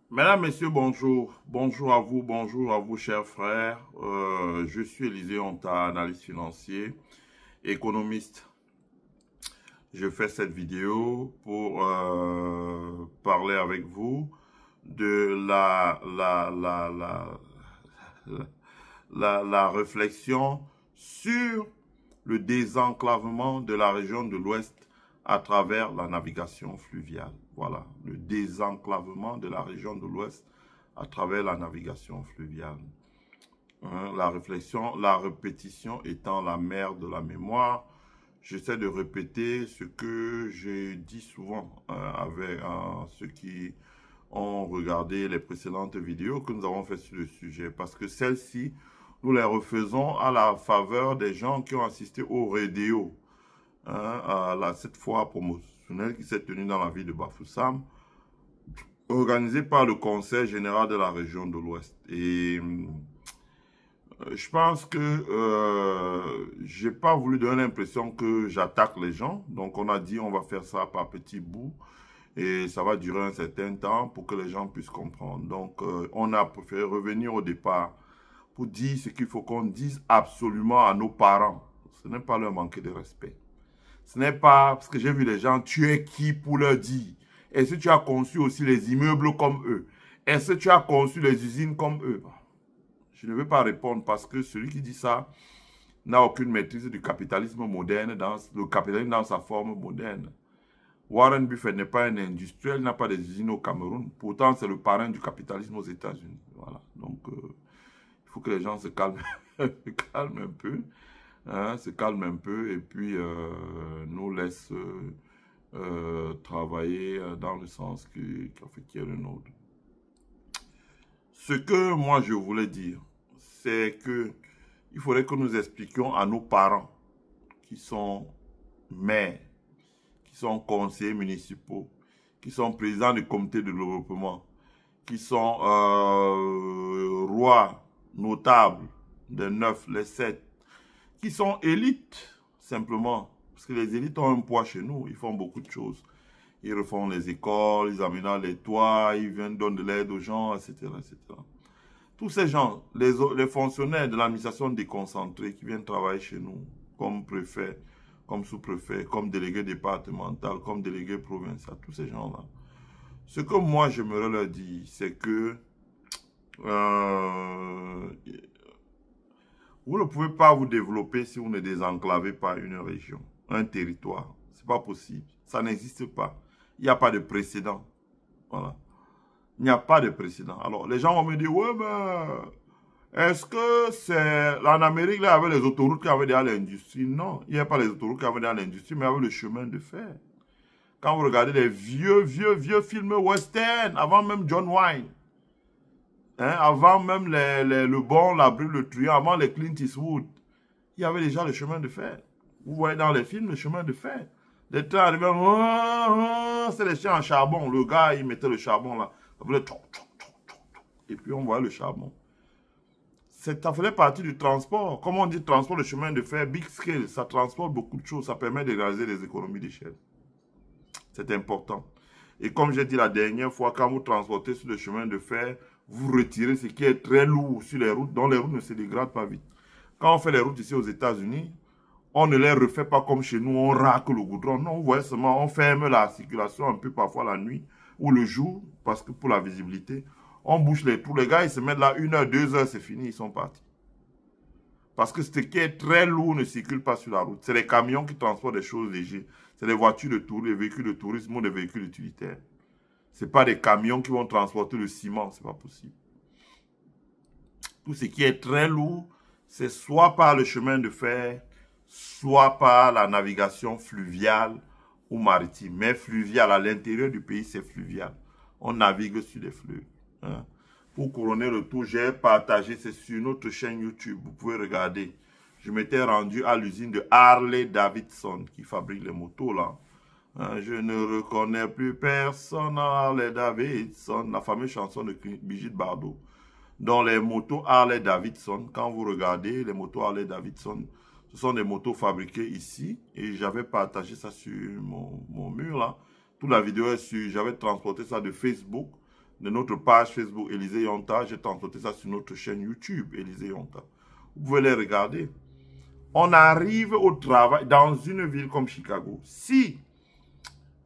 Mesdames, Messieurs, bonjour. Bonjour à vous, chers frères. Je suis Élisée Onta, analyste financier, économiste. Je fais cette vidéo pour parler avec vous de la réflexion sur le désenclavement de la région de l'Ouest à travers la navigation fluviale. Voilà, le désenclavement de la région de l'Ouest à travers la navigation fluviale. La réflexion, la répétition étant la mère de la mémoire. J'essaie de répéter ce que je dis souvent avec ceux qui ont regardé les précédentes vidéos que nous avons faites sur le sujet. Parce que celles-ci, nous les refaisons à la faveur des gens qui ont assisté au Rodéo, cette foire promotionnelle qui s'est tenue dans la ville de Bafoussam, organisée par le Conseil général de la région de l'Ouest. Et je pense que j'ai pas voulu donner l'impression que j'attaque les gens. Donc on a dit on va faire ça par petits bouts et ça va durer un certain temps pour que les gens puissent comprendre. Donc on a préféré revenir au départ pour dire ce qu'il faut qu'on dise absolument à nos parents. Ce n'est pas leur manquer de respect. Ce n'est pas parce que j'ai vu les gens, tu es qui pour leur dire? Est-ce que tu as conçu aussi les immeubles comme eux? Est-ce que tu as conçu les usines comme eux? Je ne veux pas répondre parce que celui qui dit ça n'a aucune maîtrise du capitalisme moderne, le capitalisme dans sa forme moderne. Warren Buffett n'est pas un industriel, n'a pas des usines au Cameroun. Pourtant, c'est le parrain du capitalisme aux États-Unis. Voilà. Donc, il faut que les gens se calment, se calment un peu. Se calment un peu et puis nous laissent travailler dans le sens qui est le nôtre. Ce que moi je voulais dire, c'est que il faudrait que nous expliquions à nos parents qui sont maires, qui sont conseillers municipaux, qui sont présidents du comité de développement, qui sont rois, notables, les 9, les 7, qui sont élites, simplement. Parce que les élites ont un poids chez nous, ils font beaucoup de choses. Ils refont les écoles, ils aménagent les toits, ils viennent donner de l'aide aux gens, etc., etc. Tous ces gens, les fonctionnaires de l'administration déconcentrée qui viennent travailler chez nous, comme préfet, comme sous-préfet, comme délégué départemental, comme délégué provincial, tous ces gens-là. Ce que moi, j'aimerais leur dire, c'est que vous ne pouvez pas vous développer si vous ne désenclavez pas une région, un territoire. Ce n'est pas possible. Ça n'existe pas. Il n'y a pas de précédent. Voilà. Il n'y a pas de précédent. Alors, les gens vont me dire, ouais, mais est-ce que c'est... En Amérique, là, il y avait les autoroutes qui avaient déjà l'industrie. Non, il n'y a pas les autoroutes qui avaient déjà l'industrie, mais il y avait le chemin de fer. Quand vous regardez les vieux films western, avant même John Wayne, avant même le Bon, la Brûle, le Truand, avant les Clint Eastwood, il y avait déjà le chemin de fer. Vous voyez dans les films le chemin de fer. Les trains arrivaient, c'est les chiens en charbon. Le gars, il mettait le charbon là. Ça faisait et puis on voyait le charbon. Ça faisait partie du transport. Comme on dit transport, le chemin de fer, big scale, ça transporte beaucoup de choses. Ça permet de réaliser des économies d'échelle. C'est important. Et comme j'ai dit la dernière fois, quand vous transportez sur le chemin de fer, vous retirez ce qui est très lourd sur les routes, dont les routes ne se dégradent pas vite. Quand on fait les routes ici aux États-Unis, on ne les refait pas comme chez nous, on racle le goudron. Non, vous voyez seulement, on ferme la circulation un peu parfois la nuit ou le jour, parce que pour la visibilité, on bouche les trous. Les gars, ils se mettent là 1 heure, 2 heures, c'est fini, ils sont partis. Parce que ce qui est très lourd ne circule pas sur la route. C'est les camions qui transportent des choses légères. C'est les voitures de tourisme, les véhicules de tourisme ou les véhicules utilitaires. Ce n'est pas des camions qui vont transporter le ciment, ce n'est pas possible. Tout ce qui est très lourd, c'est soit par le chemin de fer, soit par la navigation fluviale ou maritime. Mais fluviale, à l'intérieur du pays, c'est fluvial. On navigue sur les fleuves. Pour couronner le tout, j'ai partagé, c'est sur notre chaîne YouTube. Vous pouvez regarder. Je m'étais rendu à l'usine de Harley Davidson qui fabrique les motos là. Je ne reconnais plus personne Harley Davidson. La fameuse chanson de Brigitte Bardot. Dans les motos Harley Davidson, quand vous regardez les motos Harley Davidson, ce sont des motos fabriquées ici. Et j'avais partagé ça sur mon mur là. Toute la vidéo est sur, j'avais transporté ça de Facebook de notre page Facebook Élisée Yonta. J'ai transporté ça sur notre chaîne YouTube Élisée Yonta. Vous pouvez les regarder. On arrive au travail dans une ville comme Chicago. Si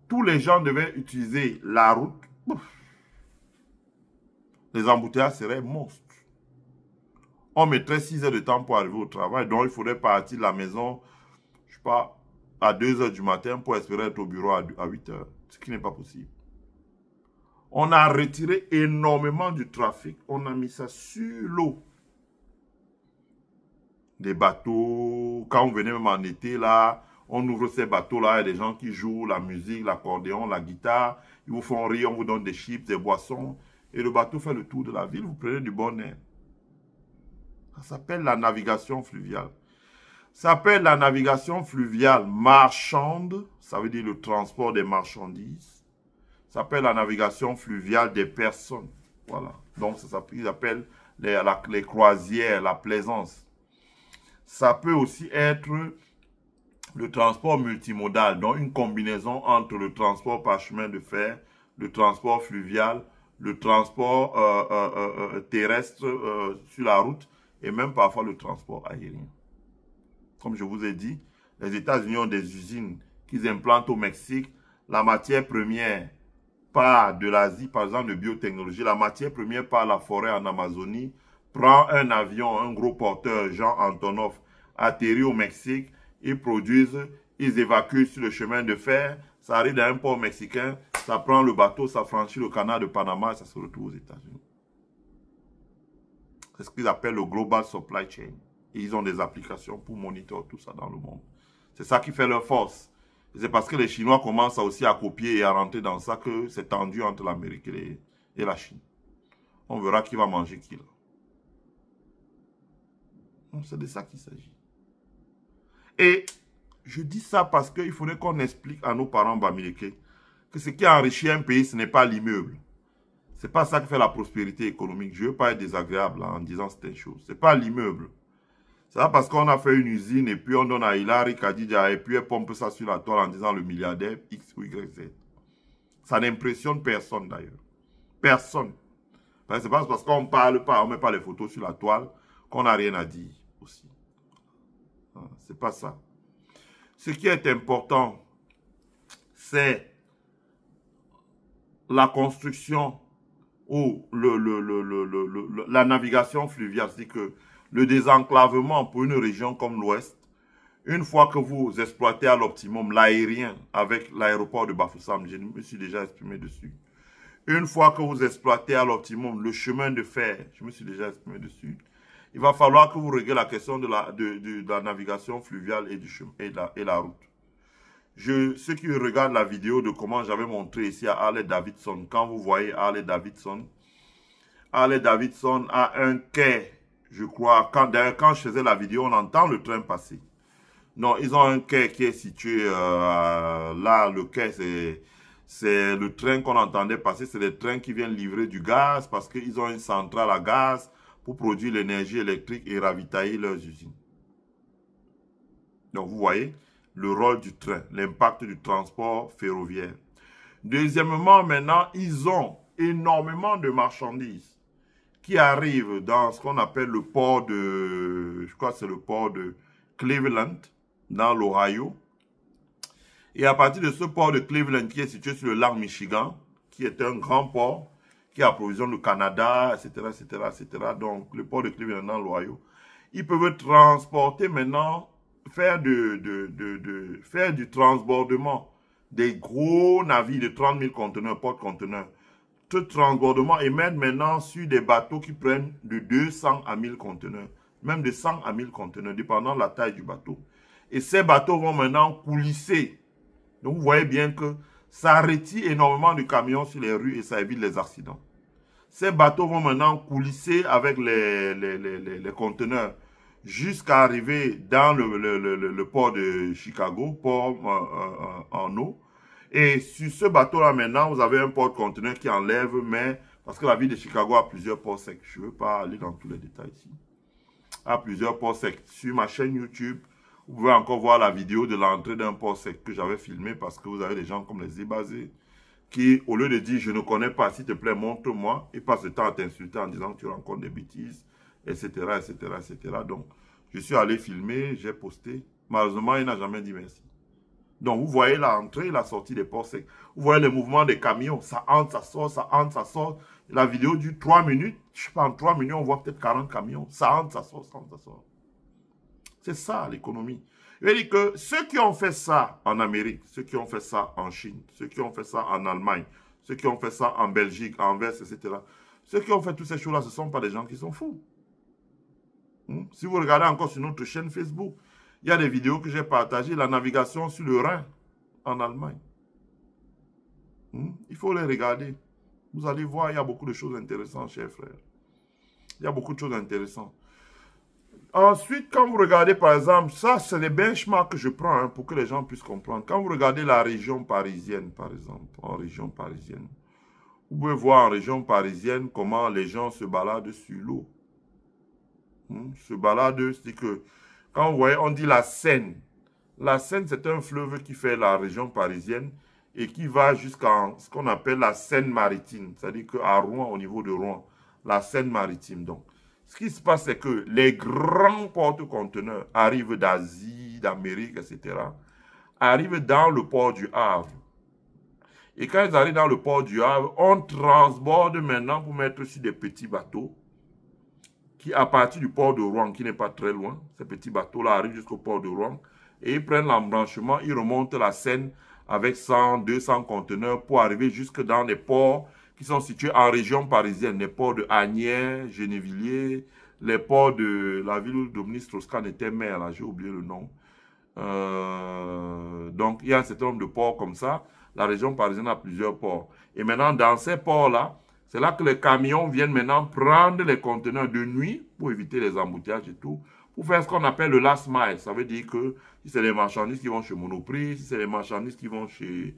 tous les gens devaient utiliser la route, les embouteillages seraient monstres. On mettrait 6 heures de temps pour arriver au travail. Donc, il faudrait partir de la maison, je ne sais pas, à 2 heures du matin pour espérer être au bureau à 8 heures. Ce qui n'est pas possible. On a retiré énormément du trafic. On a mis ça sur l'eau. Des bateaux, quand on venait même en été, là, on ouvre ces bateaux-là, il y a des gens qui jouent la musique, l'accordéon, la guitare. Ils vous font rire, on vous donne des chips, des boissons. Et le bateau fait le tour de la ville, vous prenez du bon air. Ça s'appelle la navigation fluviale. Ça s'appelle la navigation fluviale marchande. Ça veut dire le transport des marchandises. Ça s'appelle la navigation fluviale des personnes. Voilà. Donc, ça s'appelle les croisières, la plaisance. Ça peut aussi être le transport multimodal. Donc, une combinaison entre le transport par chemin de fer, le transport fluvial, le transport terrestre sur la route et même parfois le transport aérien. Comme je vous ai dit, les États-Unis ont des usines qu'ils implantent au Mexique. La matière première part de l'Asie, par exemple de biotechnologie, la matière première part de la forêt en Amazonie, prend un avion, un gros porteur, Jean Antonov, atterrit au Mexique, ils produisent, ils évacuent sur le chemin de fer, ça arrive dans un port mexicain, ça prend le bateau, ça franchit le canal de Panama et ça se retrouve aux États-Unis. C'est ce qu'ils appellent le Global Supply Chain. Et ils ont des applications pour monitorer tout ça dans le monde. C'est ça qui fait leur force. C'est parce que les Chinois commencent aussi à copier et à rentrer dans ça que c'est tendu entre l'Amérique et la Chine. On verra qui va manger qui là. C'est de ça qu'il s'agit. Et je dis ça parce qu'il faudrait qu'on explique à nos parents bamileke que ce qui enrichit un pays, ce n'est pas l'immeuble. Ce n'est pas ça qui fait la prospérité économique. Je ne veux pas être désagréable en disant certaines choses. Ce n'est pas l'immeuble. C'est pas parce qu'on a fait une usine et puis on donne à Hilary Kadidja et puis elle pompe ça sur la toile en disant le milliardaire X ou Y, Z. Ça n'impressionne personne d'ailleurs. Personne. C'est pas parce qu'on ne parle pas, on ne met pas les photos sur la toile qu'on n'a rien à dire aussi. C'est pas ça. Ce qui est important, c'est la construction ou la navigation fluviale. C'est que le désenclavement pour une région comme l'Ouest, une fois que vous exploitez à l'optimum l'aérien avec l'aéroport de Bafoussam, je me suis déjà exprimé dessus. Une fois que vous exploitez à l'optimum le chemin de fer, je me suis déjà exprimé dessus. Il va falloir que vous réglez la question de la navigation fluviale et la route. Ceux qui regardent la vidéo de comment j'avais montré ici à Harley Davidson, quand vous voyez Harley Davidson a un quai, je crois, d'ailleurs quand je faisais la vidéo, on entend le train passer. Non, ils ont un quai qui est situé là, le quai c'est le train qu'on entendait passer, c'est des trains qui viennent livrer du gaz parce qu'ils ont une centrale à gaz pour produire l'énergie électrique et ravitailler leurs usines. Donc vous voyez le rôle du train, l'impact du transport ferroviaire. Deuxièmement, maintenant, ils ont énormément de marchandises qui arrivent dans ce qu'on appelle le port de, je crois que c'est le port de Cleveland, dans l'Ohio. Et à partir de ce port de Cleveland qui est situé sur le lac Michigan, qui est un grand port, qui approvisionne le Canada, etc., etc., etc. Donc, le port de Cleveland dans l'Ohio, ils peuvent transporter maintenant, faire du transbordement des gros navires de 30 000 conteneurs, porte-conteneurs. Tout transbordement et mettre maintenant sur des bateaux qui prennent de 200 à 1000 conteneurs, même de 100 à 1000 conteneurs, dépendant de la taille du bateau. Et ces bateaux vont maintenant coulisser. Donc, vous voyez bien que ça retire énormément de camions sur les rues et ça évite les accidents. Ces bateaux vont maintenant coulisser avec les conteneurs jusqu'à arriver dans le port de Chicago, port en eau. Et sur ce bateau-là, maintenant, vous avez un porte-conteneur qui enlève, mais parce que la ville de Chicago a plusieurs ports secs. Je ne veux pas aller dans tous les détails ici. A plusieurs ports secs. Sur ma chaîne YouTube, vous pouvez encore voir la vidéo de l'entrée d'un port sec que j'avais filmé parce que vous avez des gens comme les Zébazés qui, au lieu de dire « je ne connais pas, s'il te plaît, montre-moi », il passe le temps à t'insulter en disant que tu rencontres des bêtises, etc., etc., etc. Donc, je suis allé filmer, j'ai posté. Malheureusement, il n'a jamais dit merci. Donc, vous voyez l'entrée et la sortie des ports secs. Vous voyez le mouvement des camions. Ça entre, ça sort, ça entre, ça sort. La vidéo dure 3 minutes. Je sais pas, en 3 minutes, on voit peut-être 40 camions. Ça entre, ça sort, ça entre, ça sort. C'est ça, l'économie. Je veux dire que ceux qui ont fait ça en Amérique, ceux qui ont fait ça en Chine, ceux qui ont fait ça en Allemagne, ceux qui ont fait ça en Belgique, en Anvers, etc., ceux qui ont fait toutes ces choses-là, ce ne sont pas des gens qui sont fous. Si vous regardez encore sur notre chaîne Facebook, il y a des vidéos que j'ai partagées, la navigation sur le Rhin en Allemagne. Il faut les regarder. Vous allez voir, il y a beaucoup de choses intéressantes, chers frères. Il y a beaucoup de choses intéressantes. Ensuite, quand vous regardez, par exemple, ça, c'est les benchmarks que je prends pour que les gens puissent comprendre. Quand vous regardez la région parisienne, par exemple, en région parisienne, vous pouvez voir en région parisienne comment les gens se baladent sur l'eau. Se baladent, c'est que, quand vous voyez, on dit la Seine. La Seine, c'est un fleuve qui fait la région parisienne et qui va jusqu'à ce qu'on appelle la Seine-Maritime. C'est-à-dire qu'à Rouen, au niveau de Rouen, la Seine-Maritime, donc. Ce qui se passe, c'est que les grands porte-conteneurs arrivent d'Asie, d'Amérique, etc., arrivent dans le port du Havre. Et quand ils arrivent dans le port du Havre, on transborde maintenant pour mettre sur des petits bateaux qui, à partir du port de Rouen, qui n'est pas très loin, ces petits bateaux-là arrivent jusqu'au port de Rouen et ils prennent l'embranchement, ils remontent la Seine avec 100, 200 conteneurs pour arriver jusque dans les ports qui sont situés en région parisienne, les ports de Agnières, Gennevilliers, les ports de la ville où Dominique Strauss-Kahn était maire, là, j'ai oublié le nom. Donc, il y a un certain nombre de ports comme ça. La région parisienne a plusieurs ports. Et maintenant, dans ces ports-là, c'est là que les camions viennent maintenant prendre les conteneurs de nuit pour éviter les embouteillages et tout, pour faire ce qu'on appelle le last mile. Ça veut dire que si c'est les marchandises qui vont chez Monoprix, si c'est les marchandises qui vont chez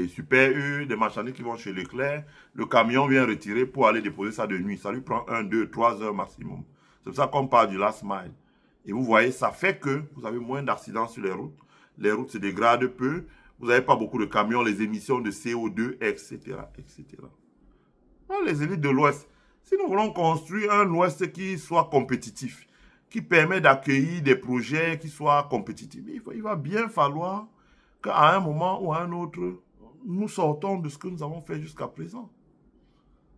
Super U, des marchandises qui vont chez Leclerc, le camion vient retirer pour aller déposer ça de nuit. Ça lui prend 1, 2, 3 heures maximum. C'est pour ça qu'on parle du last mile. Et vous voyez, ça fait que vous avez moins d'accidents sur les routes. Les routes se dégradent peu. Vous n'avez pas beaucoup de camions, les émissions de CO2, etc., etc. Alors, les élites de l'Ouest, si nous voulons construire un Ouest qui soit compétitif, qui permet d'accueillir des projets qui soient compétitifs, il va bien falloir qu'à un moment ou à un autre, nous sortons de ce que nous avons fait jusqu'à présent.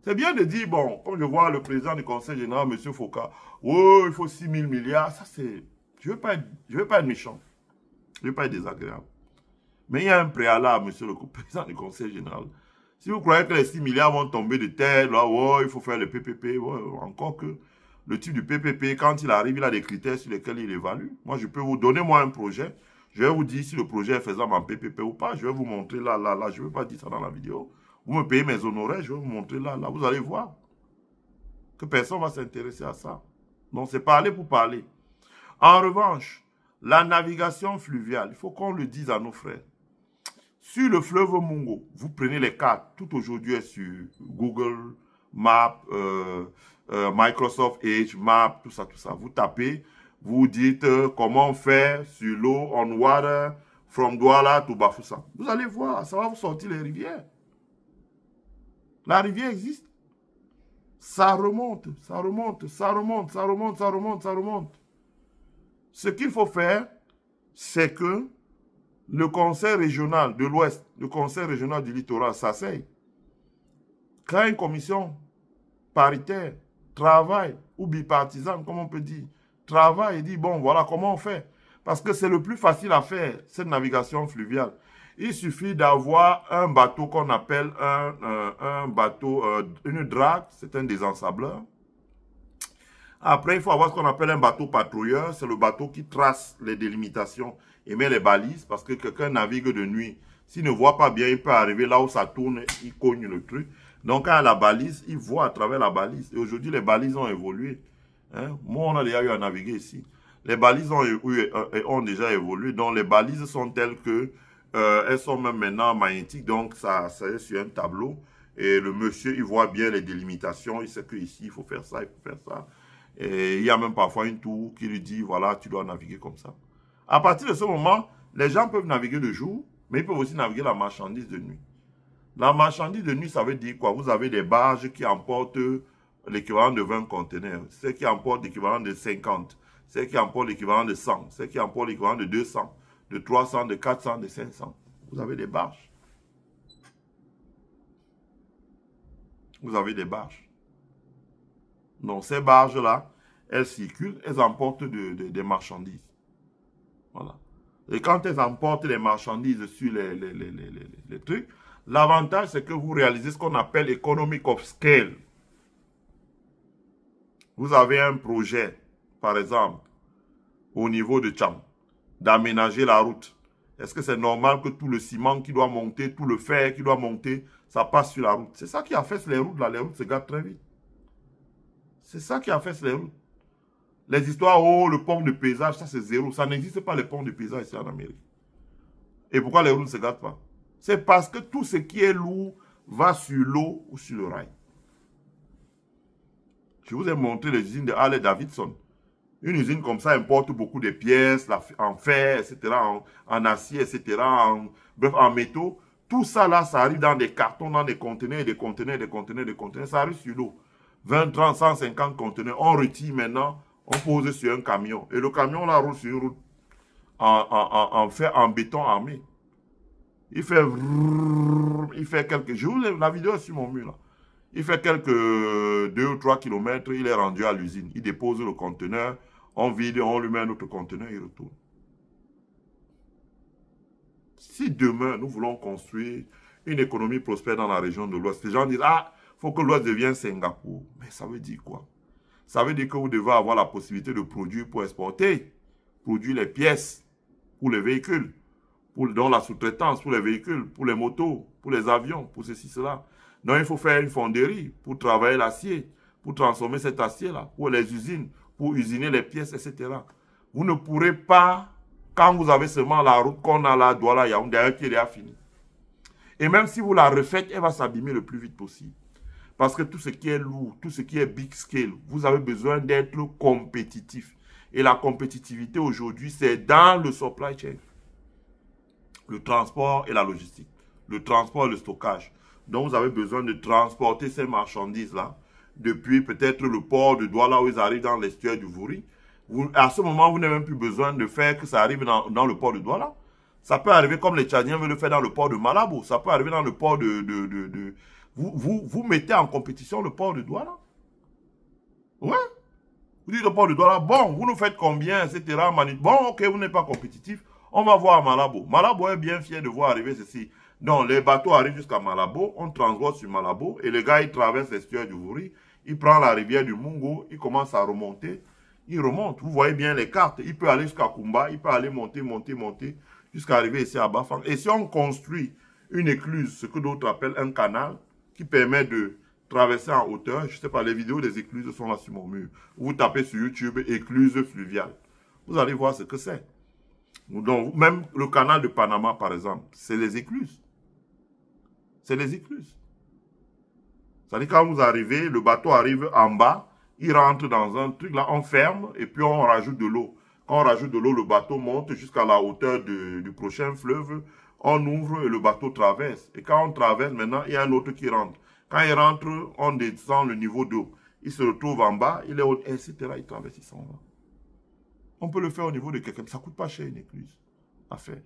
C'est bien de dire, bon, quand je vois le président du Conseil général, M. Foucault, oh, il faut 6 000 milliards, ça c'est... Je ne veux pas être méchant, je ne veux pas être désagréable. Mais il y a un préalable, monsieur le président du Conseil général. Si vous croyez que les 6 milliards vont tomber de terre, là, oh, il faut faire le PPP, oh, encore que le type du PPP, quand il arrive, il a des critères sur lesquels il évalue. Moi, je peux vous donner moi un projet. Je vais vous dire si le projet est faisable en PPP ou pas. Je vais vous montrer là. Je ne veux pas dire ça dans la vidéo. Vous me payez mes honoraires, je vais vous montrer là. Vous allez voir que personne ne va s'intéresser à ça. Donc, c'est parler pour parler. En revanche, la navigation fluviale, il faut qu'on le dise à nos frères. Sur le fleuve Mungo, vous prenez les cartes, tout aujourd'hui est sur Google Maps, Microsoft Edge, Maps, tout ça. Vous tapez, vous dites comment faire sur l'eau, on water, from Douala to Bafoussam. Vous allez voir, ça va vous sortir les rivières. La rivière existe. Ça remonte, ça remonte, ça remonte, ça remonte, ça remonte, ça remonte. Ce qu'il faut faire, c'est que le conseil régional de l'Ouest, le conseil régional du littoral s'asseye, crée une commission paritaire, travaille, ou bipartisane, comme on peut dire, travaille et dit, bon, voilà comment on fait. Parce que c'est le plus facile à faire, cette navigation fluviale. Il suffit d'avoir un bateau qu'on appelle un bateau, une drague, c'est un désensableur. Après, il faut avoir ce qu'on appelle un bateau patrouilleur, c'est le bateau qui trace les délimitations et met les balises, parce que quelqu'un navigue de nuit. S'il ne voit pas bien, il peut arriver là où ça tourne, il cogne le truc. Donc, quand il y a la balise, il voit à travers la balise. Et aujourd'hui, les balises ont évolué. Moi, on a déjà eu à naviguer ici. Les balises ont déjà évolué. Donc, les balises sont telles que elles sont même maintenant magnétiques. Donc, ça est sur un tableau. Et le monsieur, il voit bien les délimitations. Il sait qu'ici, il faut faire ça, il faut faire ça. Et il y a même parfois une tour qui lui dit, voilà, tu dois naviguer comme ça. À partir de ce moment, les gens peuvent naviguer de jour, Mais ils peuvent aussi naviguer la marchandise de nuit. La marchandise de nuit, ça veut dire quoi? Vous avez des barges qui emportent l'équivalent de 20 conteneurs, ceux qui emportent l'équivalent de 50, ceux qui emportent l'équivalent de 100, ceux qui emportent l'équivalent de 200, de 300, de 400, de 500. Vous avez des barges. Vous avez des barges. Donc ces barges-là, elles circulent, elles emportent des marchandises. Voilà. Et quand elles emportent les marchandises sur les trucs, l'avantage c'est que vous réalisez ce qu'on appelle economic of scale. Vous avez un projet, par exemple, au niveau de Tcham, d'aménager la route. Est-ce que c'est normal que tout le ciment qui doit monter, tout le fer qui doit monter, ça passe sur la route? C'est ça qui affaisse les routes, là. Les routes se gâtent très vite. C'est ça qui affaisse les routes. Les histoires, oh, le pont de paysage, ça c'est zéro. Ça n'existe pas, les ponts de paysage ici en Amérique. Et pourquoi les routes ne se gâtent pas? C'est parce que tout ce qui est lourd va sur l'eau ou sur le rail. Je vous ai montré les usines de Harley-Davidson. Une usine comme ça importe beaucoup de pièces, en fer, etc., en acier, etc., bref, en métaux. Tout ça là, ça arrive dans des cartons, dans des conteneurs, des conteneurs, des conteneurs, des conteneurs. Ça arrive sur l'eau. 20, 30, 150 conteneurs. On retire maintenant, on pose sur un camion. Et le camion là roule sur une route en fer, en béton armé. Il fait quelques... Je vous ai la vidéo est sur mon mur là. Il fait quelques 2 ou 3 kilomètres, il est rendu à l'usine. Il dépose le conteneur, on vide, on lui met un autre conteneur, il retourne. Si demain, nous voulons construire une économie prospère dans la région de l'Ouest, les gens disent, ah, il faut que l'Ouest devienne Singapour. Mais ça veut dire quoi? Ça veut dire que vous devez avoir la possibilité de produire pour exporter, produire les pièces pour les véhicules, dans la sous-traitance, pour les véhicules, pour les motos, pour les avions, pour ceci, cela. Donc, il faut faire une fonderie pour travailler l'acier, pour transformer cet acier-là, pour les usines, pour usiner les pièces, etc. Vous ne pourrez pas, quand vous avez seulement la route qu'on a là, Douala, Yaoundé, qui est déjà fini. Et même si vous la refaites, elle va s'abîmer le plus vite possible. Parce que tout ce qui est lourd, tout ce qui est big scale, vous avez besoin d'être compétitif. Et la compétitivité aujourd'hui, c'est dans le supply chain. Le transport et la logistique. Le transport et le stockage. Donc, vous avez besoin de transporter ces marchandises-là depuis peut-être le port de Douala où ils arrivent dans l'estuaire du Vouri. À ce moment, vous n'avez même plus besoin de faire que ça arrive dans le port de Douala. Ça peut arriver comme les Tchadiens veulent le faire dans le port de Malabo. Ça peut arriver dans le port Vous mettez en compétition le port de Douala. Ouais. Vous dites le port de Douala, bon, vous nous faites combien, etc. Bon, ok, vous n'êtes pas compétitif. On va voir à Malabo. Malabo est bien fier de voir arriver ceci. Donc, les bateaux arrivent jusqu'à Malabo, on transborde sur Malabo, et le gars, il traverse l'estuaire du Vouri, il prend la rivière du Mungo, il commence à remonter, il remonte. Vous voyez bien les cartes, il peut aller jusqu'à Kumba, il peut aller monter, jusqu'à arriver ici à Bafang. Et si on construit une écluse, ce que d'autres appellent un canal, qui permet de traverser en hauteur, je ne sais pas, les vidéos des écluses sont là sur mon mur. Vous tapez sur YouTube, écluse fluviale. Vous allez voir ce que c'est. Donc, même le canal de Panama, par exemple, c'est les écluses. C'est les écluses. C'est-à-dire quand vous arrivez, le bateau arrive en bas, il rentre dans un truc, là, on ferme, et puis on rajoute de l'eau. Quand on rajoute de l'eau, le bateau monte jusqu'à la hauteur du prochain fleuve, on ouvre et le bateau traverse. Et quand on traverse, maintenant, il y a un autre qui rentre. Quand il rentre, on descend le niveau d'eau. Il se retrouve en bas, il est haut, etc. Il traverse, il s'en va. On peut le faire au niveau de quelqu'un. Ça ne coûte pas cher une écluse à faire.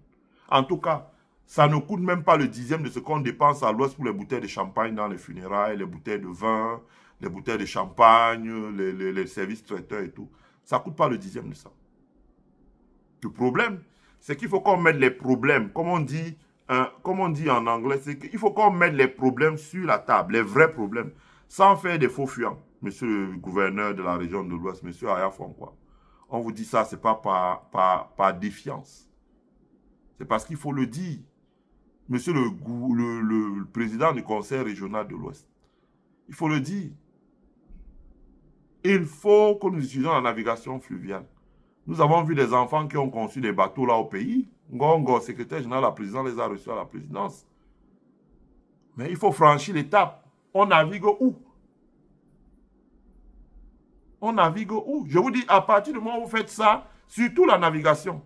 En tout cas, ça ne coûte même pas le 10e de ce qu'on dépense à l'Ouest pour les bouteilles de champagne dans les funérailles, les bouteilles de vin, les bouteilles de champagne, les services traiteurs et tout. Ça ne coûte pas le 10e de ça. Le problème, c'est qu'il faut qu'on mette les problèmes, comme on dit en anglais, c'est qu'il faut qu'on mette les problèmes sur la table, les vrais problèmes, sans faire des faux fuyants. Monsieur le gouverneur de la région de l'Ouest, monsieur Aya Fonkwa, on vous dit ça, ce n'est pas par défiance. C'est parce qu'il faut le dire. Monsieur le président du conseil régional de l'Ouest, il faut le dire. Il faut que nous utilisions la navigation fluviale. Nous avons vu des enfants qui ont conçu des bateaux là au pays. Ngongo, secrétaire général de la présidence, les a reçus à la présidence. Mais il faut franchir l'étape. On navigue où? On navigue où? Je vous dis, à partir du moment où vous faites ça, surtout la navigation,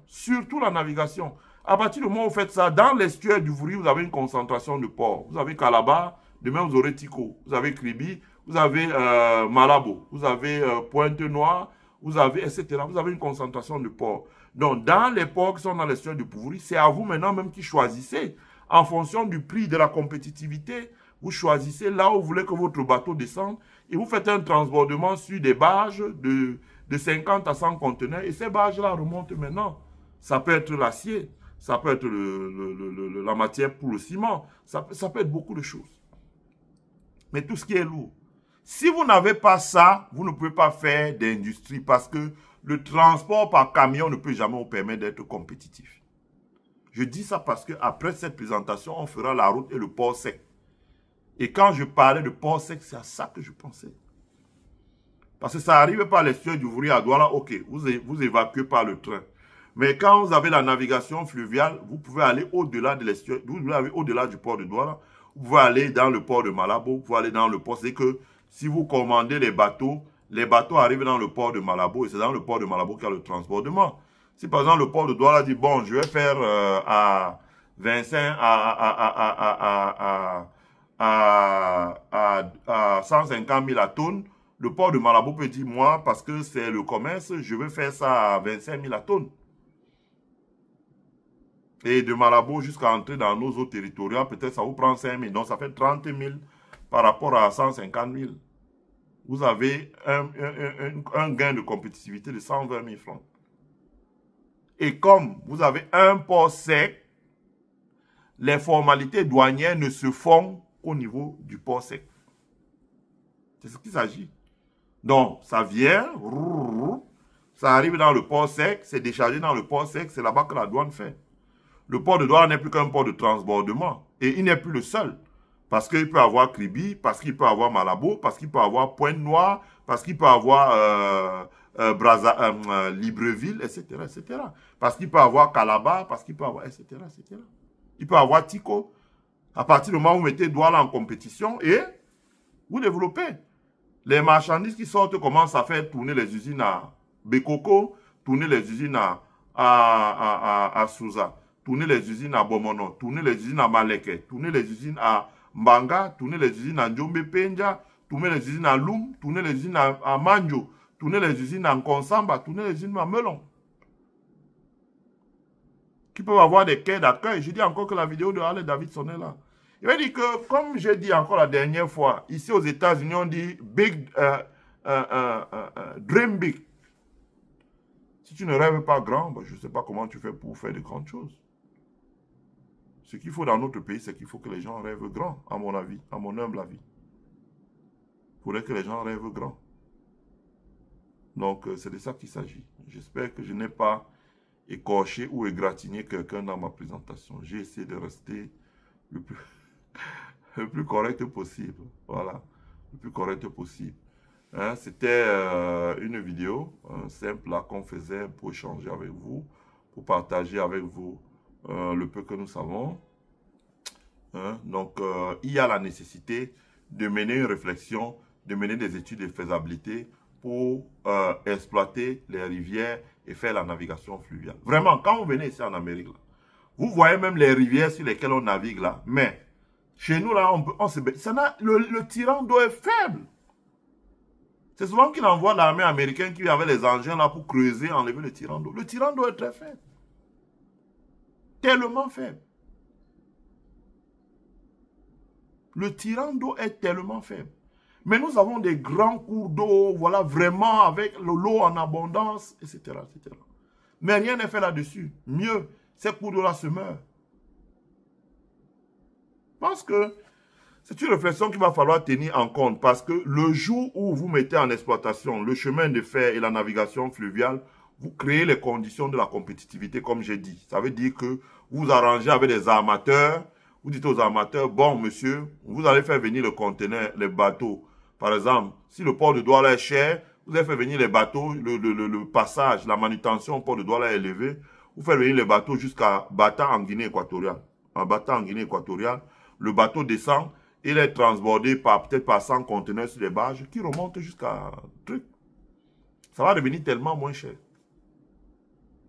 À partir du moment où vous faites ça, dans l'estuaire du Vouri, vous avez une concentration de ports. Vous avez Calabar, demain vous aurez Tico, vous avez Kribi, vous avez Malabo, vous avez Pointe-Noire, vous avez, etc. Vous avez une concentration de ports. Donc, dans les ports qui sont dans l'estuaire du Vouri, c'est à vous maintenant même qui choisissez, en fonction du prix de la compétitivité, vous choisissez là où vous voulez que votre bateau descende et vous faites un transbordement sur des barges de 50 à 100 conteneurs et ces barges-là remontent maintenant. Ça peut être l'acier, ça peut être la matière pour le ciment, ça peut être beaucoup de choses. Mais tout ce qui est lourd. Si vous n'avez pas ça, vous ne pouvez pas faire d'industrie parce que le transport par camion ne peut jamais vous permettre d'être compétitif. Je dis ça parce qu'après cette présentation, on fera la route et le port sec. Et quand je parlais de port sec, c'est à ça que je pensais. Parce que ça arrive par l'estuaire du Vouri à Douala, ok, vous évacuez par le train. Mais quand vous avez la navigation fluviale, vous pouvez aller au-delà de l'estuaire, vous pouvez aller au-delà du port de Douala, vous pouvez aller dans le port de Malabo, vous pouvez aller dans le port. C'est que si vous commandez les bateaux arrivent dans le port de Malabo et c'est dans le port de Malabo qu'il y a le transbordement. Si par exemple le port de Douala dit, bon, je vais faire à 25, à 150 000 à tonnes, le port de Malabo peut dire, moi, parce que c'est le commerce, je vais faire ça à 25 000 à tonnes. Et de Malabo jusqu'à entrer dans nos eaux territoriales, peut-être ça vous prend 5 000. Donc ça fait 30 000 par rapport à 150 000. Vous avez un gain de compétitivité de 120 000 francs. Et comme vous avez un port sec, les formalités douanières ne se font qu'au niveau du port sec. C'est ce qu'il s'agit. Donc, ça vient, ça arrive dans le port sec, c'est déchargé dans le port sec, c'est là-bas que la douane fait. Le port de Douala n'est plus qu'un port de transbordement. Et il n'est plus le seul. Parce qu'il peut avoir Kribi, parce qu'il peut avoir Malabo, parce qu'il peut avoir Pointe-Noire, parce qu'il peut avoir Libreville, etc., etc. Parce qu'il peut avoir Calabar, parce qu'il peut avoir, etc., etc. Il peut avoir Tico. À partir du moment où vous mettez Douala en compétition et vous développez. Les marchandises qui sortent commencent à faire tourner les usines à Bekoko, tourner les usines à Souza, tourner les usines à Bomono, tourner les usines à Maleke, tourner les usines à Mbanga, tourner les usines à Njombe Penja, tourner les usines à Loum, tourner les usines à Manjo, tourner les usines à Nkonsamba, tourner les usines à Melon. Qui peuvent avoir des quais d'accueil. Je dis encore que la vidéo de Harley Davidson est là. Il va dire que, comme j'ai dit encore la dernière fois, ici aux États-Unis, on dit big, dream big. Si tu ne rêves pas grand, ben, je ne sais pas comment tu fais pour faire de grandes choses. Ce qu'il faut dans notre pays, c'est qu'il faut que les gens rêvent grand, à mon avis, à mon humble avis. Il faudrait que les gens rêvent grand. Donc, c'est de ça qu'il s'agit. J'espère que je n'ai pas écorché ou égratigné quelqu'un dans ma présentation. J'ai essayé de rester le plus correct possible. Voilà, le plus correct possible. Hein, c'était une vidéo simple là qu'on faisait pour échanger avec vous, pour partager avec vous le peu que nous savons. Hein, donc, il y a la nécessité de mener une réflexion, de mener des études de faisabilité pour exploiter les rivières et faire la navigation fluviale. Vraiment, quand vous venez ici en Amérique, là, vous voyez même les rivières sur lesquelles on navigue là, mais chez nous là, le tirant d'eau est faible. C'est souvent qu'il envoie l'armée américaine qui avait les engins là pour creuser, enlever le tirant d'eau. Le tirant d'eau est très faible. Tellement faible. Le tirant d'eau est tellement faible. Mais nous avons des grands cours d'eau, voilà, vraiment avec l'eau en abondance, etc., etc. Mais rien n'est fait là-dessus. Mieux, ces cours d'eau-là se meurent. Parce que c'est une réflexion qu'il va falloir tenir en compte. Parce que le jour où vous mettez en exploitation le chemin de fer et la navigation fluviale, vous créez les conditions de la compétitivité, comme j'ai dit. Ça veut dire que vous arrangez avec des armateurs. Vous dites aux armateurs, bon monsieur, vous allez faire venir le conteneur, les bateaux. Par exemple, si le port de Douala est cher, vous allez faire venir les bateaux, le passage, la manutention au port de Douala est élevé. Vous faites venir les bateaux jusqu'à Bata en Guinée équatoriale. En Bata en Guinée équatoriale, le bateau descend, il est transbordé peut-être par 100 conteneurs sur les barges qui remontent jusqu'à truc. Ça va devenir tellement moins cher.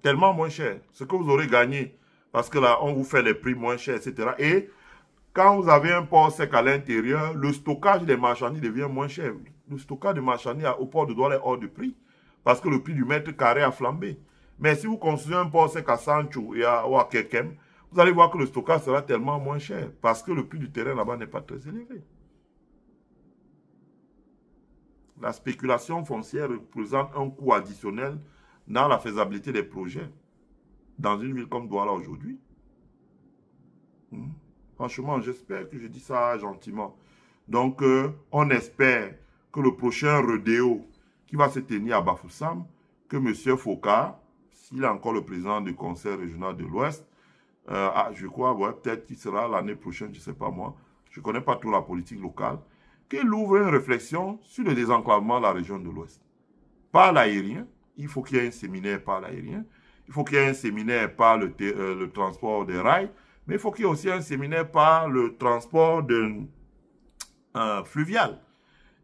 Tellement moins cher. Ce que vous aurez gagné. Parce que là, on vous fait les prix moins chers, etc. Et quand vous avez un port sec à l'intérieur, le stockage des marchandises devient moins cher. Le stockage de marchandises au port de Douala est hors de prix. Parce que le prix du mètre carré a flambé. Mais si vous construisez un port sec à Sancho ou à Kekem, vous allez voir que le stockage sera tellement moins cher. Parce que le prix du terrain là-bas n'est pas très élevé. La spéculation foncière représente un coût additionnel dans la faisabilité des projets. Dans une ville comme Douala aujourd'hui. Franchement, j'espère que je dis ça gentiment. Donc, on espère que le prochain rodéo qui va se tenir à Bafoussam, que M. Foka, s'il est encore le président du Conseil régional de l'Ouest, je crois, ouais, peut-être qu'il sera l'année prochaine, je ne sais pas moi, je ne connais pas trop la politique locale, qu'il ouvre une réflexion sur le désenclavement de la région de l'Ouest. Par l'aérien, il faut qu'il y ait un séminaire par l'aérien, il faut qu'il y ait un séminaire par le transport des rails, mais il faut qu'il y ait aussi un séminaire par le transport fluvial.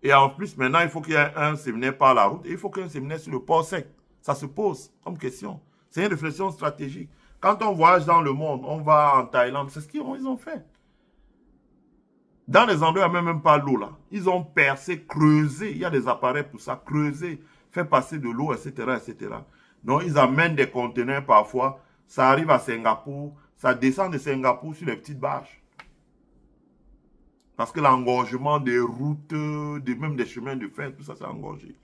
Et en plus, maintenant, il faut qu'il y ait un séminaire par la route et il faut qu'il y ait un séminaire sur le port sec. Ça se pose comme question. C'est une réflexion stratégique. Quand on voyage dans le monde, on va en Thaïlande, c'est ce qu'ils ont fait. Dans les endroits, il n'y a même pas l'eau là. Ils ont percé, creusé. Il y a des appareils pour ça, creuser, faire passer de l'eau, etc., etc. Donc, ils amènent des conteneurs parfois. Ça arrive à Singapour. Ça descend de Singapour sur les petites barges. Parce que l'engorgement des routes, même des chemins de fer, tout ça, c'est engorgé.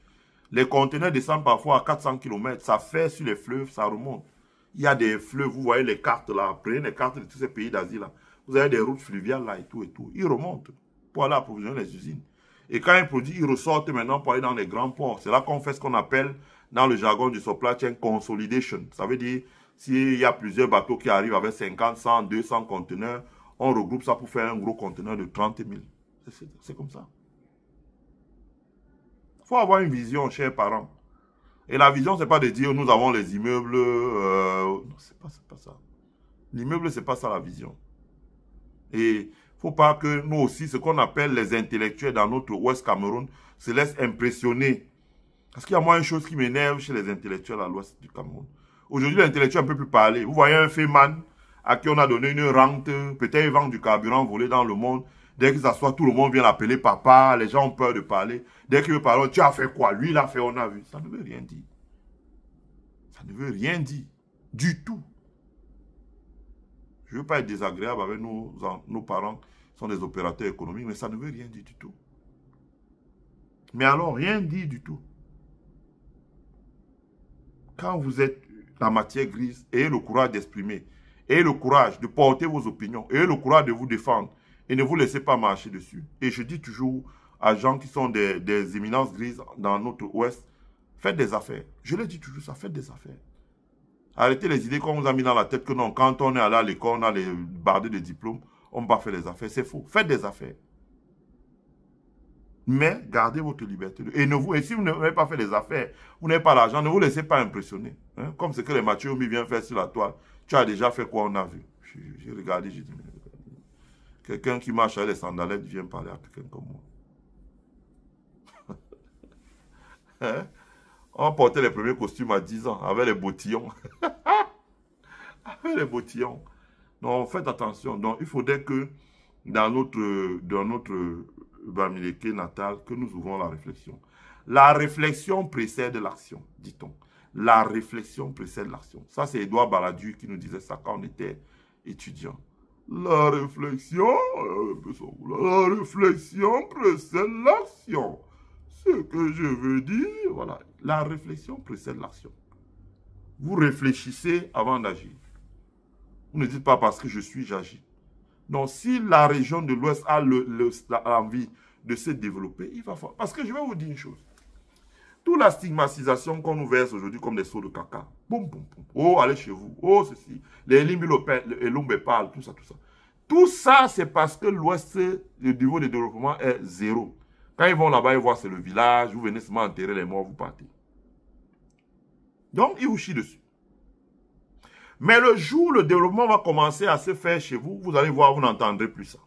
Les conteneurs descendent parfois à 400 km. Ça fait sur les fleuves, ça remonte. Il y a des fleuves, vous voyez les cartes là. Prenez les cartes de tous ces pays d'Asie là. Vous avez des routes fluviales là et tout et tout. Ils remontent pour aller approvisionner les usines. Et quand ils produisent, ils ressortent maintenant pour aller dans les grands ports. C'est là qu'on fait ce qu'on appelle, dans le jargon du supply chain, consolidation. Ça veut dire, s'il y a plusieurs bateaux qui arrivent avec 50, 100, 200 conteneurs, on regroupe ça pour faire un gros conteneur de 30 000. C'est comme ça. Il faut avoir une vision, chers parents. Et la vision, ce n'est pas de dire, nous avons les immeubles. Non, c'est pas ça. L'immeuble, ce n'est pas ça la vision. Et il ne faut pas que nous aussi, ce qu'on appelle les intellectuels dans notre Ouest Cameroun, se laissent impressionner. Parce qu'il y a moins de choses qui m'énervent chez les intellectuels à l'Ouest du Cameroun. Aujourd'hui, l'intellectuel ne peut plus parler. Vous voyez un féman à qui on a donné une rente, peut-être il vend du carburant volé dans le monde. Dès qu'il s'assoit, tout le monde vient l'appeler papa, les gens ont peur de parler. Dès qu'il veut parler, tu as fait quoi? Lui, il a fait, on a vu. Ça ne veut rien dire. Ça ne veut rien dire. Du tout. Je ne veux pas être désagréable avec nos parents qui sont des opérateurs économiques, mais ça ne veut rien dire du tout. Mais alors, rien dit du tout. Quand vous êtes la matière grise, ayez le courage d'exprimer, ayez le courage de porter vos opinions, ayez le courage de vous défendre et ne vous laissez pas marcher dessus. Et je dis toujours à gens qui sont des éminences grises dans notre Ouest, faites des affaires. Je le dis toujours ça, faites des affaires. Arrêtez les idées qu'on vous a mis dans la tête que non, quand on est allé à l'école, on a les bardés de diplômes, on ne peut pas faire des affaires. C'est faux. Faites des affaires. Mais gardez votre liberté. Et si vous n'avez pas fait des affaires, vous n'avez pas l'argent, ne vous laissez pas impressionner. Hein? Comme ce que les Mathieu Omi viennent faire sur la toile. Tu as déjà fait quoi, on a vu. J'ai regardé, j'ai dit, quelqu'un qui marche avec les sandalettes vient parler à quelqu'un comme moi. Hein? On portait les premiers costumes à 10 ans, avec les bottillons. Avec les bottillons. Donc, faites attention. Donc, il faudrait que dans notre Bamileke natal, que nous ouvrons la réflexion. La réflexion précède l'action, dit-on. La réflexion précède l'action. Ça, c'est Edouard Balladur qui nous disait ça quand on était étudiant. La réflexion précède l'action. Ce que je veux dire, voilà. La réflexion précède l'action. Vous réfléchissez avant d'agir. Vous ne dites pas parce que je suis, j'agis. Donc, si la région de l'Ouest a l'envie de se développer, il va falloir. Parce que je vais vous dire une chose. Toute la stigmatisation qu'on nous verse aujourd'hui comme des seaux de caca. Boum, boum, boum. Oh, allez chez vous. Oh, ceci. Les Lumbe parlent, tout ça, tout ça. Tout ça, c'est parce que l'Ouest, le niveau de développement est zéro. Quand ils vont là-bas, ils voient c'est le village, vous venez seulement enterrer les morts, vous partez. Donc, ils vous chient dessus. Mais le jour où le développement va commencer à se faire chez vous, vous allez voir, vous n'entendrez plus ça.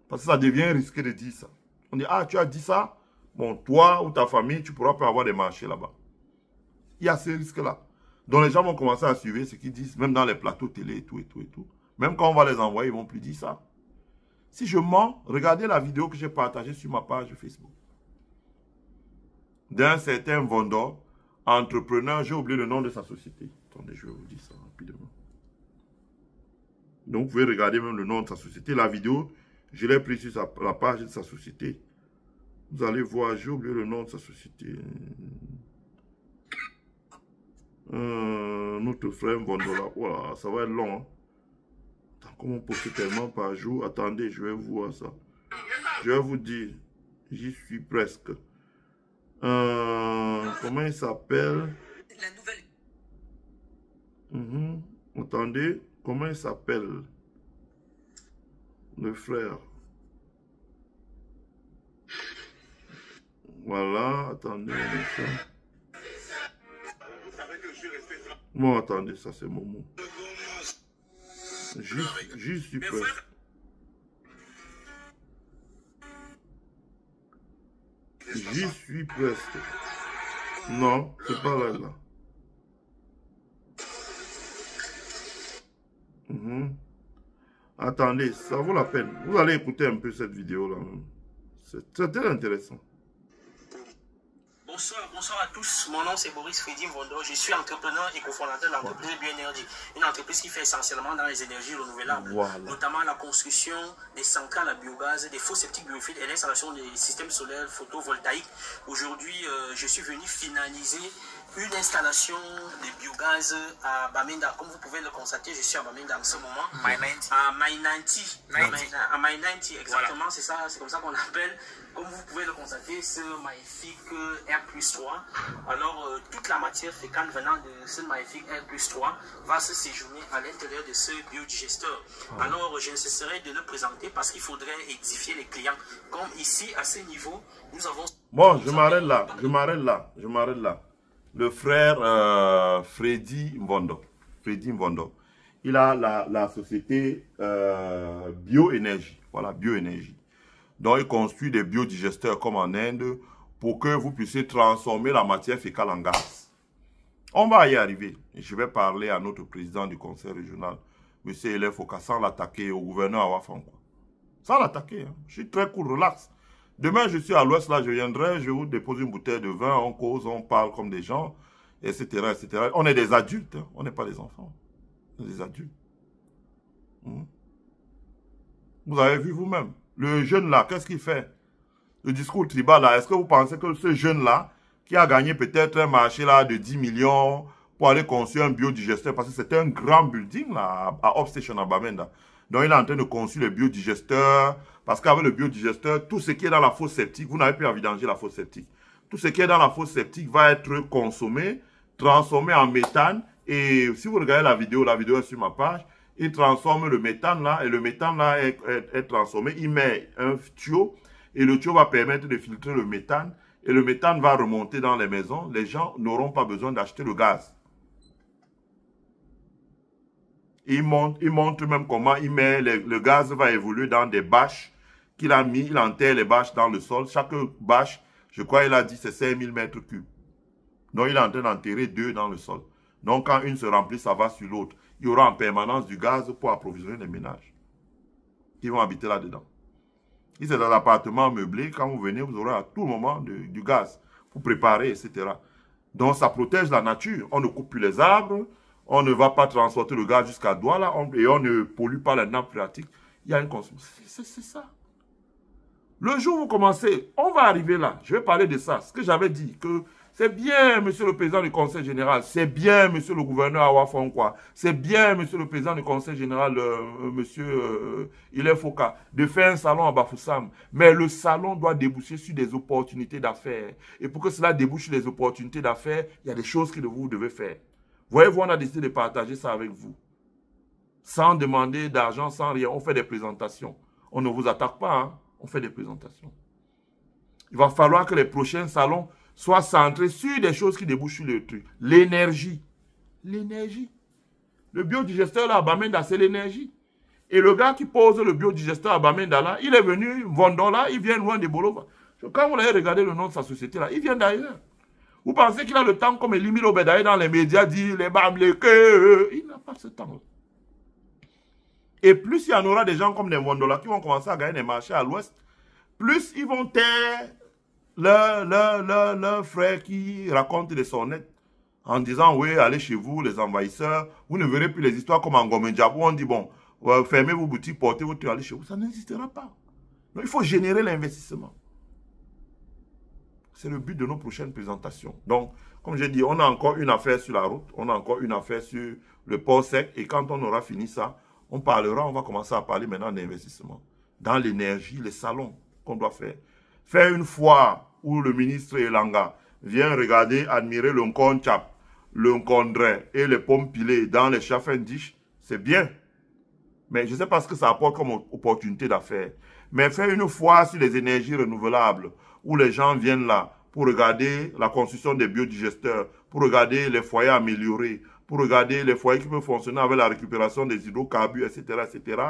Parce que ça devient risqué de dire ça. On dit, ah, tu as dit ça, bon, toi ou ta famille, tu ne pourras pas avoir des marchés là-bas. Il y a ce risque-là. Donc les gens vont commencer à suivre ce qu'ils disent, même dans les plateaux télé et tout, et tout, et tout. Même quand on va les envoyer, ils ne vont plus dire ça. Si je mens, regardez la vidéo que j'ai partagée sur ma page Facebook. D'un certain vendeur, entrepreneur, j'ai oublié le nom de sa société. Attendez, je vais vous dire ça rapidement. Donc, vous pouvez regarder même le nom de sa société. La vidéo, je l'ai prise sur la page de sa société. Vous allez voir, j'ai oublié le nom de sa société. Notre frère Vondola. Voilà, ça va être long. Hein? Attends, comment on poste tellement par jour? Attendez, je vais vous voir ça. Je vais vous dire. J'y suis presque. Comment il s'appelle? La nouvelle. Attendez, comment il s'appelle? Le frère. Voilà, attendez. Bon, attendez, ça c'est mon mot. J'y suis presque. J'y suis presque. Non, c'est pas là. Attendez, ça vaut la peine. Vous allez écouter un peu cette vidéo-là. C'est très intéressant. Bonsoir à tous, mon nom c'est Boris Fredy Mvondo, je suis entrepreneur et cofondateur de l'entreprise Bioénergie, une entreprise qui fait essentiellement dans les énergies renouvelables, notamment la construction des centrales à biogaz, des faux septiques biophiles et l'installation des systèmes solaires photovoltaïques. Aujourd'hui, je suis venu finaliser une installation de biogaz à Bamenda. Comme vous pouvez le constater, je suis à Bamenda en ce moment. À My 90. À My 90, exactement, voilà. C'est ça, c'est comme ça qu'on appelle. Comme vous pouvez le constater, ce magnifique R+3. Alors, toute la matière fécale venant de ce magnifique R+3 va se séjourner à l'intérieur de ce biodigesteur. Alors, je ne cesserai de le présenter parce qu'il faudrait édifier les clients. Comme ici, à ce niveau, nous avons... Bon, je m'arrête là. Le frère Fredy Mvondo. Il a la société Bioénergie. Voilà, Bioénergie. Donc, il construit des biodigesteurs comme en Inde pour que vous puissiez transformer la matière fécale en gaz. On va y arriver. Je vais parler à notre président du conseil régional, M. Elef Foka, sans l'attaquer, au gouverneur Awafanko. Sans l'attaquer. Hein. Je suis très cool, relax. Demain, je suis à l'ouest, là, je viendrai, je vous dépose une bouteille de vin, on cause, on parle comme des gens, etc., etc. On est des adultes, hein. On n'est pas des enfants. On est des adultes. Vous avez vu vous-même. Le jeune là, qu'est-ce qu'il fait? Le discours tribal là, est-ce que vous pensez que ce jeune là, qui a gagné peut-être un marché là de 10 millions pour aller construire un biodigesteur, parce que c'est un grand building là, à Upstation à Bamenda. Donc il est en train de construire le biodigesteur, parce qu'avec le biodigesteur, tout ce qui est dans la fosse septique, vous n'avez plus à vidanger la fosse septique. Tout ce qui est dans la fosse septique va être consommé, transformé en méthane, et si vous regardez la vidéo est sur ma page, il transforme le méthane là, et le méthane là est transformé. Il met un tuyau, et le tuyau va permettre de filtrer le méthane, et le méthane va remonter dans les maisons. Les gens n'auront pas besoin d'acheter le gaz. Il montre même comment il met, le gaz va évoluer dans des bâches qu'il a mis, il enterre les bâches dans le sol. Chaque bâche, je crois il a dit c'est 5000 mètres cubes. Donc il est en train d'enterrer 2 dans le sol. Donc quand une se remplit, ça va sur l'autre. Il y aura en permanence du gaz pour approvisionner les ménages qui vont habiter là-dedans. Si c'est dans l'appartement meublé, quand vous venez, vous aurez à tout moment du gaz pour préparer, etc. Donc ça protège la nature. On ne coupe plus les arbres, on ne va pas transporter le gaz jusqu'à Douala et on ne pollue pas la nappe phréatique. Il y a une consommation. C'est ça. Le jour où vous commencez, on va arriver là. Je vais parler de ça. Ce que j'avais dit, que c'est bien, monsieur le président du conseil général, c'est bien, monsieur le gouverneur Awafonkwa, c'est bien, monsieur le président du conseil général, monsieur Elef Foka, de faire un salon à Bafoussam. Mais le salon doit déboucher sur des opportunités d'affaires. Et pour que cela débouche sur des opportunités d'affaires, il y a des choses que vous devez faire. Voyez-vous, on a décidé de partager ça avec vous. Sans demander d'argent, sans rien. On fait des présentations. On ne vous attaque pas, hein. On fait des présentations. Il va falloir que les prochains salons soient centrés sur des choses qui débouchent sur le truc. L'énergie. L'énergie. Le biodigesteur là, à Bamenda, c'est l'énergie. Et le gars qui pose le biodigesteur à Bamenda là, il est venu, Vendon là, il vient loin de Bolova. Quand vous avez regardé le nom de sa société là, il vient d'ailleurs. Vous pensez qu'il a le temps, comme Elimir Obedaye dans les médias, dit les bam, les queues. Il n'a pas ce temps. Et plus il y en aura des gens comme des Mondola qui vont commencer à gagner des marchés à l'ouest, plus ils vont taire leurs frères qui racontent des sonnettes en disant, oui, allez chez vous, les envahisseurs, vous ne verrez plus les histoires comme en Gomendjabou, on dit, bon, fermez vos boutiques, portez votre allez chez vous. Ça n'existera pas. Donc, il faut générer l'investissement. C'est le but de nos prochaines présentations. Donc, comme j'ai dit, on a encore une affaire sur la route, on a encore une affaire sur le port sec, et quand on aura fini ça, on parlera, on va commencer à parler maintenant d'investissement. Dans l'énergie, les salons qu'on doit faire. Faire une foire où le ministre Elanga vient regarder, admirer le Nkonchap, le Nkondre et les pommes pilées dans les Chafendish, c'est bien. Mais je ne sais pas ce que ça apporte comme opportunité d'affaires. Mais faire une foire sur les énergies renouvelables, où les gens viennent là pour regarder la construction des biodigesteurs, pour regarder les foyers améliorés, pour regarder les foyers qui peuvent fonctionner avec la récupération des hydrocarbures, etc., etc.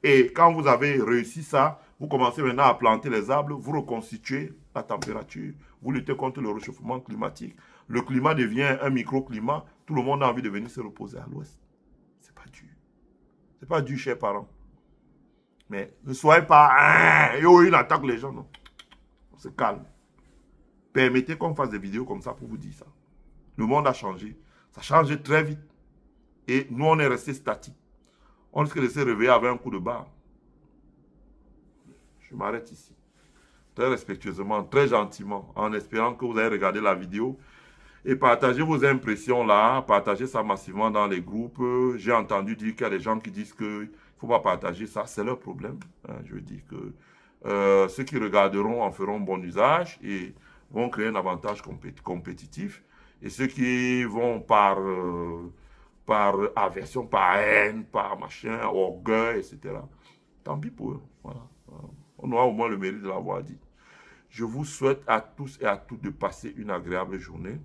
Et quand vous avez réussi ça, vous commencez maintenant à planter les arbres, vous reconstituez la température, vous luttez contre le réchauffement climatique. Le climat devient un microclimat, tout le monde a envie de venir se reposer à l'ouest. C'est pas dur. C'est pas dur, chers parents. Mais ne soyez pas, il attaque les gens, non. On se calme. Permettez qu'on fasse des vidéos comme ça pour vous dire ça. Le monde a changé. Ça change très vite. Et nous, on est resté statique. On risque de se réveiller avec un coup de barre. Je m'arrête ici. Très respectueusement, très gentiment, en espérant que vous avez regardé la vidéo. Et partagez vos impressions là, partagez ça massivement dans les groupes. J'ai entendu dire qu'il y a des gens qui disent qu'il ne faut pas partager ça. C'est leur problème. Je dis que ceux qui regarderont en feront bon usage et vont créer un avantage compétitif. Et ceux qui vont par aversion, par haine, par machin, orgueil, etc. Tant pis pour eux. Voilà. On aura au moins le mérite de l'avoir dit. Je vous souhaite à tous et à toutes de passer une agréable journée.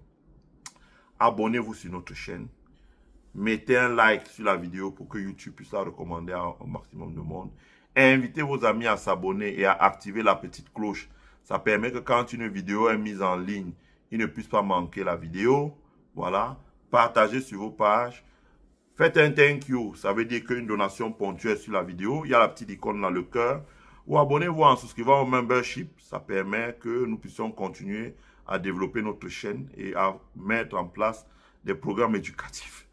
Abonnez-vous sur notre chaîne. Mettez un like sur la vidéo pour que YouTube puisse la recommander au maximum de monde. Et invitez vos amis à s'abonner et à activer la petite cloche. Ça permet que quand une vidéo est mise en ligne, ils ne puissent pas manquer la vidéo. Voilà. Partagez sur vos pages. Faites un thank you. Ça veut dire qu'une donation ponctuelle sur la vidéo. Il y a la petite icône dans le cœur. Ou abonnez-vous en souscrivant au membership. Ça permet que nous puissions continuer à développer notre chaîne et à mettre en place des programmes éducatifs.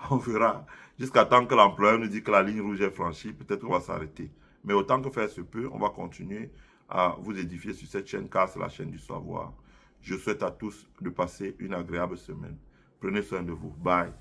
On verra. Jusqu'à temps que l'employeur nous dit que la ligne rouge est franchie, peut-être qu'on va s'arrêter. Mais autant que faire se peut, on va continuer à vous édifier sur cette chaîne car c'est la chaîne du savoir. Je souhaite à tous de passer une agréable semaine. Prenez soin de vous. Bye.